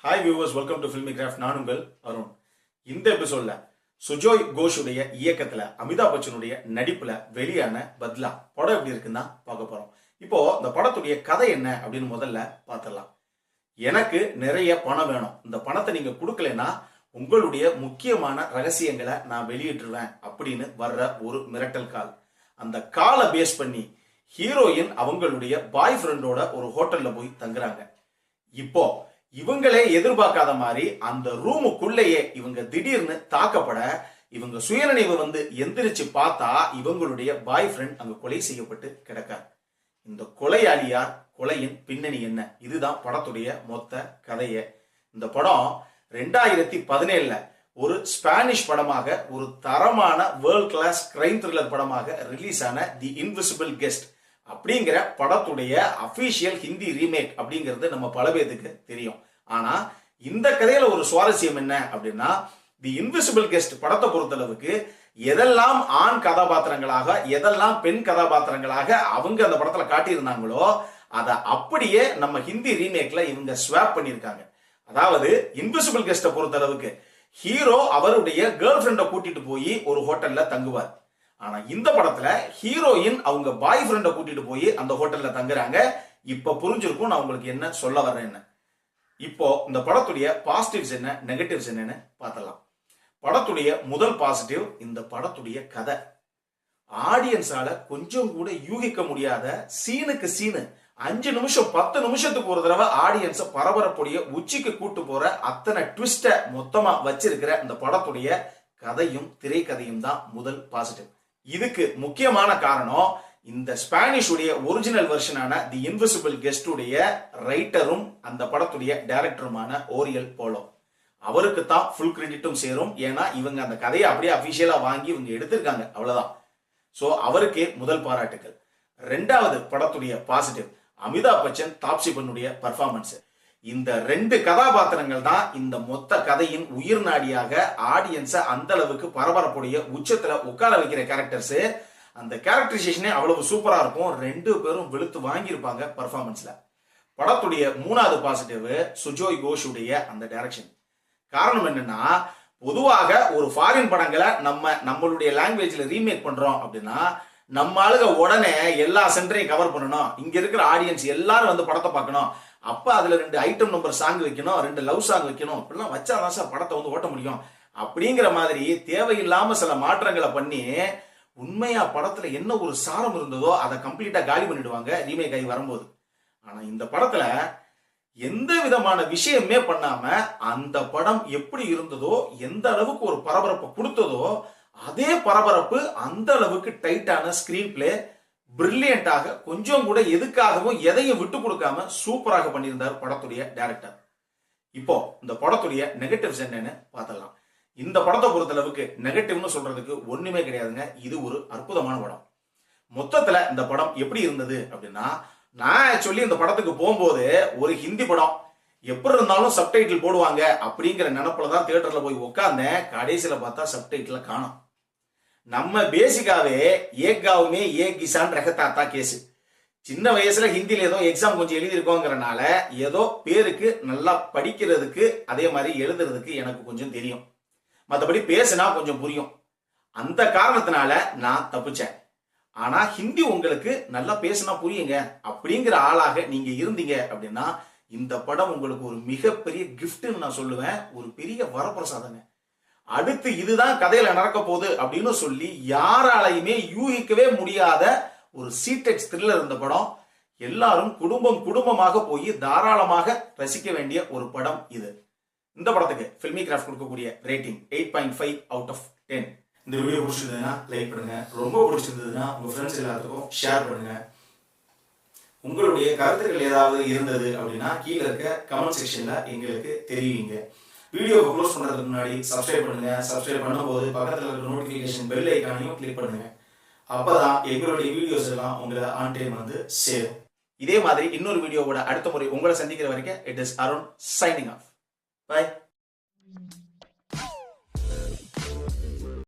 Hi viewers, welcome to filmi craft. நான் உங்கள் அருண். இந்த எபிசோட்ல சுஜோய் கோஷுடைய இயக்கத்துல அமிதாப் பச்சனுடைய நடிப்புல வெளியான பத்லா படம் எப்படி இருக்குன்னா பார்க்க போறோம். இப்போ இந்த படத்துடைய கதை என்ன அப்படின்னு முதல்ல பார்த்துடலாம். எனக்கு நிறைய பணம் வேணும், இந்த பணத்தை நீங்க கொடுக்கலன்னா உங்களுடைய முக்கியமான ரகசியங்களை நான் வெளியிட்டுருவேன் அப்படின்னு வர்ற ஒரு மிரட்டல் கால். அந்த காலை பேஸ் பண்ணி ஹீரோயின் அவங்களுடைய பாய் ஃப்ரெண்டோட ஒரு ஹோட்டல்ல போய் தங்குறாங்க. இப்போ இவங்களே எதிர்பார்க்காத மாதிரி அந்த ரூமுக்குள்ளேயே இவங்க திடீர்னு தாக்கப்பட இவங்க சுயநினைவு எந்திரிச்சு பார்த்தா இவங்களுடைய பாய் ஃப்ரெண்ட் அங்க கொலை செய்யப்பட்டு கிடக்கார். இந்த கொலையாளியார், கொலையின் பின்னணி என்ன, இதுதான் படத்துடைய மொத்த கதையே. இந்த படம் 2017 ஒரு ஸ்பானிஷ் படமாக, ஒரு தரமான வேர்ல்ட் கிளாஸ் கிரைம் த்ரில்லர் படமாக ரிலீஸ் ஆன தி இன்விசிபிள் கெஸ்ட் அப்படிங்கிற படத்துடைய அபிஷியல் ஹிந்தி ரீமேக் அப்படிங்கிறது நம்ம பல பேருக்கு தெரியும். ஆனா இந்த கதையில ஒரு சுவாரஸ்யம் என்ன அப்படின்னா, தி இன்விசிபிள் கெஸ்ட் படத்தை பொறுத்தளவுக்கு எதெல்லாம் ஆண் கதாபாத்திரங்களாக, எதெல்லாம் பெண் கதாபாத்திரங்களாக அவங்க அந்த படத்துல காட்டியிருந்தாங்களோ அதை அப்படியே நம்ம ஹிந்தி ரீமேக்ல இவங்க ஸ்வாப் பண்ணியிருக்காங்க. அதாவது இன்விசிபிள் கெஸ்ட்டை பொறுத்தளவுக்கு ஹீரோ அவருடைய கேர்ள் ஃப்ரெண்டை கூட்டிட்டு போய் ஒரு ஹோட்டல்ல தங்குவார். ஆனா இந்த படத்துல ஹீரோயின் அவங்க பாய் ஃப்ரெண்டை கூட்டிட்டு போய் அந்த ஹோட்டல்ல தங்குறாங்க. இப்ப புரிஞ்சிருக்கும் நான் உங்களுக்கு என்ன சொல்ல வர்றேன்னு. இப்போ இந்த படத்துடைய பாசிட்டிவ்ஸ் என்ன, நெகட்டிவ்ஸ் என்னன்னு பார்த்தலாம். படத்துடைய முதல் பாசிட்டிவ், இந்த படத்துடைய கதை. ஆடியன்ஸால கொஞ்சம் கூட யூகிக்க முடியாத சீனுக்கு சீனு 5 நிமிஷம் 10 நிமிஷத்துக்கு ஒரு தடவை ஆடியன்ஸை பரபரப்புடைய உச்சிக்கு கூட்டு போற அத்தனை ட்விஸ்ட மொத்தமா வச்சிருக்கிற இந்த படத்துடைய கதையும் திரைக்கதையும் தான் முதல் பாசிட்டிவ். இதுக்கு முக்கியமான காரணம் இந்த ஸ்பானிஷ் உடைய ஒரிஜினல் வெர்ஷனான தி இன்விசிபிள் கெஸ்ட் உடைய ரைட்டரும் அந்த படத்துடைய டைரக்டருமான ஓரியல் போலோ. அவருக்கு தான் ஃபுல் கிரெடிட்டும் சேரும். ஏன்னா இவங்க அந்த கதையை அப்படியே அபிஷியலா வாங்கி இவங்க எடுத்திருக்காங்க, அவ்வளவுதான். சோ அவருக்கே முதல் பாராட்டுகள். ரெண்டாவது படத்துடைய பாசிட்டிவ், அமிதாப் பச்சன், தாப்சி பன்னுடைய பர்ஃபார்மன்ஸ். இந்த 2 கதாபாத்திரங்கள் தான் இந்த மொத்த கதையின் உயிர் நாடியாக ஆடியன்ஸை அந்த அளவுக்கு பரபரப்புடைய உச்சத்துல உட்கார வைக்கிற கேரக்டர்ஸ். அந்த கேரக்டரைசேஷனே அவ்வளவு சூப்பரா இருக்கும். 2 பேரும் வெளுத்து வாங்கியிருப்பாங்க பர்ஃபார்மன்ஸ்ல. படத்துடைய மூணாவது பாசிட்டிவ், சுஜோய் கோஷுடைய அந்த டைரக்ஷன். காரணம் என்னன்னா, பொதுவாக ஒரு ஃபாரின் படங்களை நம்மளுடைய லாங்குவேஜ்ல ரீமேக் பண்றோம் அப்படின்னா நம்ம ஆளுக உடனே எல்லா சென்டரையும் கவர் பண்ணணும், இங்க இருக்கிற ஆடியன்ஸ் எல்லாரும் படத்தை பார்க்கணும், அப்ப அதுல 2 ஐட்டம் நம்பர் சாங் வைக்கணும், 2 லவ் சாங் வைக்கணும், இப்படிலாம் வச்சாதான் சார் படத்தை ஓட்ட முடியும் அப்படிங்கிற மாதிரி தேவையில்லாம சில மாற்றங்களை பண்ணி உண்மையா படத்துல என்ன ஒரு சாரம் இருந்ததோ அதை கம்ப்ளீட்டா காலி பண்ணிடுவாங்க ரீமேக் ஆகி வரும்போது. ஆனா இந்த படத்துல எந்த விதமான விஷயமே பண்ணாம அந்த படம் எப்படி இருந்ததோ, எந்த அளவுக்கு ஒரு பரபரப்பை கொடுத்ததோ அதே பரபரப்பு, அந்த அளவுக்கு டைட்டான ஸ்கிரீன் பிளே, பிரில்லியண்டாக, கொஞ்சம் கூட எதுக்காகவும் எதையும் விட்டு கொடுக்காம சூப்பராக பண்ணியிருந்தார் படத்துடைய டைரக்டர். இப்போ இந்த படத்துடைய நெகட்டிவ்ஸ் என்னன்னு பார்த்தலாம். இந்த படத்தை பொறுத்தளவுக்கு நெகட்டிவ்னு சொல்றதுக்கு ஒண்ணுமே கிடையாதுங்க. இது ஒரு அற்புதமான படம். மொத்தத்துல இந்த படம் எப்படி இருந்தது அப்படின்னா, நான் ஆக்சுவலி இந்த படத்துக்கு போகும்போது ஒரு ஹிந்தி படம் எப்படி இருந்தாலும் சப்டைட்டில் போடுவாங்க அப்படிங்கிற நினைப்புலதான் தியேட்டர்ல போய் உட்கார்ந்தேன். கடைசியில பார்த்தா சப்டைட்டில காணோம். நம்ம பேசிக்காவே ஏகாவுமே ஏ கிசான் ரகத்தாத்தா கேஸ். சின்ன வயசுல ஹிந்தியில ஏதோ எக்ஸாம் கொஞ்சம் எழுதியிருக்கோங்கிறனால ஏதோ பேருக்கு நல்லா படிக்கிறதுக்கு அதே மாதிரி எழுதுறதுக்கு எனக்கு கொஞ்சம் தெரியும், மற்றபடி பேசினா கொஞ்சம் புரியும். அந்த காரணத்தினால நான் தப்பிச்சேன். ஆனா ஹிந்தி உங்களுக்கு நல்லா பேசினா புரியுங்க அப்படிங்கிற ஆளாக நீங்க இருந்தீங்க அப்படின்னா இந்த படம் உங்களுக்கு ஒரு மிகப்பெரிய கிஃப்ட்னு நான் சொல்லுவேன், ஒரு பெரிய வரப்பிரசாதங்க. அடுத்து இதுதான் கதையில நடக்க போகுது அப்படின்னு சொல்லி யாராலையுமே யூகிக்கவே முடியாத ஒரு சீடெக்ஸ் த்ரில்லர் இந்த படம். எல்லாரும் குடும்பமாக போய் தாராளமாக ரசிக்க வேண்டிய ஒரு படம் இது. இந்த படத்துக்கு ஃபில்மி கிராஃப்ட் கொடுக்கக்கூடிய ரேட்டிங் 8.5 out of 10. இந்த வீடியோ பிடிச்சிருந்ததுன்னா லைக் பண்ணுங்க, ரொம்ப பிடிச்சிருந்ததுன்னா உங்க ஃப்ரெண்ட்ஸ் எல்லாத்துக்கும் ஷேர் பண்ணுங்க. உங்களுடைய கருத்துக்கள் ஏதாவது இருந்தது அப்படின்னா கீழே இருக்க கமெண்ட் செக்ஷன்ல எங்களுக்கு தெரிவிங்க. வீடியோவை க்ளோஸ் பண்றதுக்கு முன்னாடி சப்ஸ்கிரைப் பண்ணுங்க. சப்ஸ்கிரைப் பண்ணும்போது பக்கத்துல இருக்க நோட்டிபிகேஷன் பெல் ஐகானையும் கிளிக் பண்ணுங்க. அப்பதான் எங்களுடைய வீடியோஸ் எல்லாம் உங்களை ஆன் டைம் சேரும். இதே மாதிரி இன்னொரு வீடியோவோட அடுத்த முறை உங்களை சந்திக்கிற வரைக்கும் it is Arun signing off. Bye.